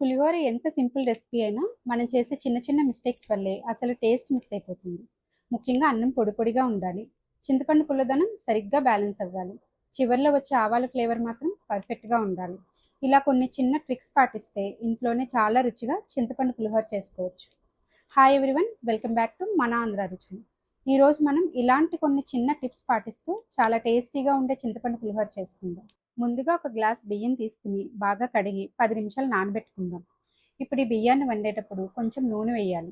పులిహోర ఎంత simple recipe అయినా మనం చేసే చిన్న చిన్న మిస్టేక్స్ వల్లే అసలు టేస్ట్ మిస్ అయిపోతుంది. ముఖ్యంగా అన్నం పొడి పొడిగా ఉండాలి. చింతపండు పుల్లదనం సరిగ్గా బ్యాలెన్స్ అవ్వాలి. చివర్లో వచ్చే ఆవాల ఫ్లేవర్ మాత్రం పర్ఫెక్ట్గా ఉండాలి. ఇలా కొన్ని చిన్న ట్రిక్స్ పాటిస్తే ఇంట్లోనే చాలా రుచిగా చింతపండు పులిహోర చేసుకోవచ్చు. Hi everyone, welcome back to మన ఆంధ్ర రుచులు. ఈరోజు మనం ఇలాంటి కొన్ని చిన్న టిప్స్ పాటిస్తూ చాలా టేస్టీగా ఉండే చింతపండు పులిహోర చేసుకుందాం. ముందుగా ఒక గ్లాస్ బియ్యం తీసుకుని బాగా కడిగి 10 నిమిషాలు నానబెట్టుకుందాం. ఇప్పుడు ఈ బియ్యాన్ని వండేటప్పుడు కొంచెం నూనె వేయాలి.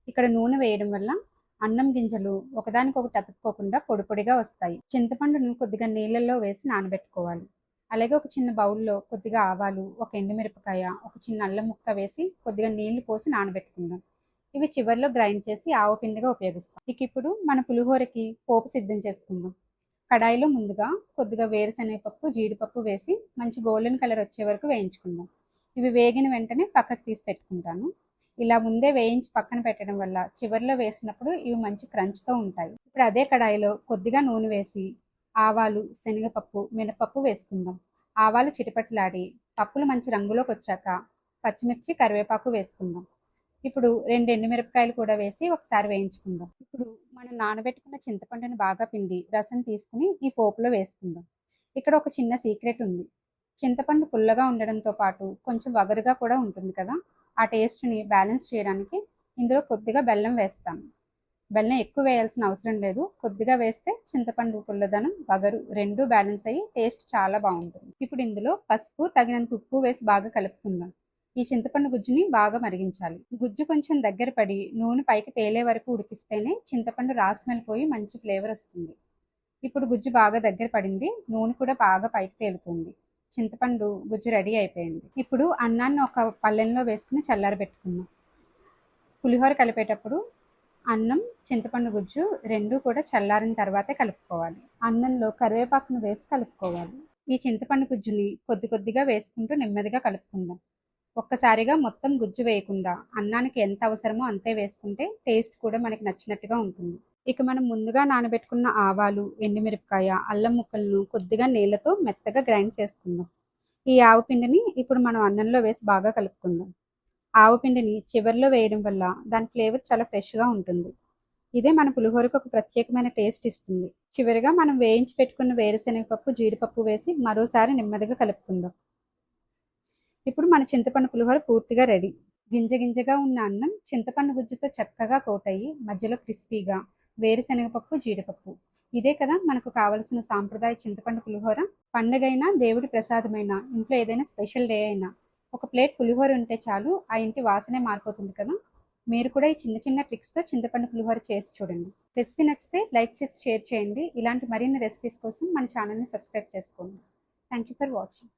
ఇక్కడ నూనె వేయడం వల్ల అన్నం గింజలు ఒకదానికొకటి అతుక్కోకుండా పొడి పొడిగా వస్తాయి. చింతపండును కొద్దిగా నీళ్ళల్లో వేసి నానబెట్టుకోవాలి. అలాగే ఒక చిన్న బౌల్లో కొద్దిగా ఆవాలు, ఒక ఎండుమిరపకాయ, ఒక చిన్న అల్లం ముక్క వేసి కొద్దిగా నీళ్లు పోసి నానబెట్టుకుందాం. ఇవి చివర్లో గ్రైండ్ చేసి ఆవు పిండిగా ఉపయోగిస్తాం. ఇప్పుడు మన పులిహోరకి పోపు సిద్ధం చేసుకుందాం. కడాయిలో ముందుగా కొద్దిగా వేరుశనగపప్పు, జీడిపప్పు వేసి మంచి గోల్డెన్ కలర్ వచ్చే వరకు వేయించుకుందాం. ఇవి వేగిన వెంటనే పక్కకు తీసి పెట్టుకుంటాను. ఇలా ముందే వేయించి పక్కన పెట్టడం వల్ల చివరిలో వేసినప్పుడు ఇవి మంచి క్రంచ్తో ఉంటాయి. ఇప్పుడు అదే కడాయిలో కొద్దిగా నూనె వేసి ఆవాలు, శనగపప్పు, మినపప్పు వేసుకుందాం. ఆవాలు చిటిపట్లాడి పప్పులు మంచి రంగులోకి వచ్చాక పచ్చిమిర్చి, కరివేపాకు వేసుకుందాం. ఇప్పుడు 2 ఎండుమిరపకాయలు కూడా వేసి ఒకసారి వేయించుకుందాం. ఇప్పుడు మనం నానబెట్టుకున్న చింతపండుని బాగా పిండి రసం తీసుకుని ఈ పోపులో వేసుకుందాం. ఇక్కడ ఒక చిన్న సీక్రెట్ ఉంది. చింతపండు పుల్లగా ఉండడంతో పాటు కొంచెం వగరుగా కూడా ఉంటుంది కదా, ఆ టేస్ట్ని బ్యాలెన్స్ చేయడానికి ఇందులో కొద్దిగా బెల్లం వేస్తాను. బెల్లం ఎక్కువ వేయాల్సిన అవసరం లేదు. కొద్దిగా వేస్తే చింతపండు పుల్లదనం, వగరు రెండూ బ్యాలెన్స్ అయ్యి టేస్ట్ చాలా బాగుంటుంది. ఇప్పుడు ఇందులో పసుపు, తగినంత ఉప్పు వేసి బాగా కలుపుకుందాం. ఈ చింతపండు గుజ్జుని బాగా మరిగించాలి. గుజ్జు కొంచెం దగ్గర పడి నూనె పైకి తేలే వరకు ఉడికిస్తేనే చింతపండు రాస్మెల్పోయి మంచి ఫ్లేవర్ వస్తుంది. ఇప్పుడు గుజ్జు బాగా దగ్గర పడింది, నూనె కూడా బాగా పైకి తేలుతుంది. చింతపండు గుజ్జు రెడీ అయిపోయింది. ఇప్పుడు అన్నాన్ని ఒక పళ్ళెంలో వేసుకుని చల్లారబెట్టుకుందాం. పులిహోర కలిపేటప్పుడు అన్నం, చింతపండు గుజ్జు రెండూ కూడా చల్లారిన తర్వాతే కలుపుకోవాలి. అన్నంలో కరివేపాకును వేసి కలుపుకోవాలి. ఈ చింతపండు గుజ్జుని కొద్ది కొద్దిగా వేసుకుంటూ నెమ్మదిగా కలుపుకుందాం. ఒక్కసారిగా మొత్తం గుజ్జు వేయకుండా అన్నానికి ఎంత అవసరమో అంతే వేసుకుంటే టేస్ట్ కూడా మనకి నచ్చినట్టుగా ఉంటుంది. ఇక మనం ముందుగా నానబెట్టుకున్న ఆవాలు, ఎండుమిరపకాయ, అల్లం ముక్కలను కొద్దిగా నీళ్ళతో మెత్తగా గ్రైండ్ చేసుకుందాం. ఈ ఆవు పిండిని ఇప్పుడు మనం అన్నంలో వేసి బాగా కలుపుకుందాం. ఆవు పిండిని చివర్లో వేయడం వల్ల దాని ఫ్లేవర్ చాలా ఫ్రెష్గా ఉంటుంది. ఇదే మన పులిహోరకు ఒక ప్రత్యేకమైన టేస్ట్ ఇస్తుంది. చివరిగా మనం వేయించి పెట్టుకున్న వేరుశనగపప్పు, జీడిపప్పు వేసి మరోసారి నెమ్మదిగా కలుపుకుందాం. ఇప్పుడు మన చింతపండు పులిహోర పూర్తిగా రెడీ. గింజ గింజగా ఉన్న అన్నం చింతపండు గుజ్జుతో చక్కగా కోటయ్యి మధ్యలో క్రిస్పీగా వేరుశనగపప్పు, జీడిపప్పు. ఇదే కదా మనకు కావలసిన సాంప్రదాయ చింతపండు పులిహోర. పండుగైనా, దేవుడి ప్రసాదమైన, ఇంట్లో ఏదైనా స్పెషల్ డే అయినా ఒక ప్లేట్ పులిహోర ఉంటే చాలు, ఆ ఇంటి వాసనే మారిపోతుంది కదా. మీరు కూడా ఈ చిన్న చిన్న ట్రిక్స్తో చింతపండు పులిహోర చేసి చూడండి. రెసిపీ నచ్చితే లైక్ చేసి షేర్ చేయండి. ఇలాంటి మరిన్ని రెసిపీస్ కోసం మన ఛానల్ని సబ్స్క్రైబ్ చేసుకోండి. Thank you for watching.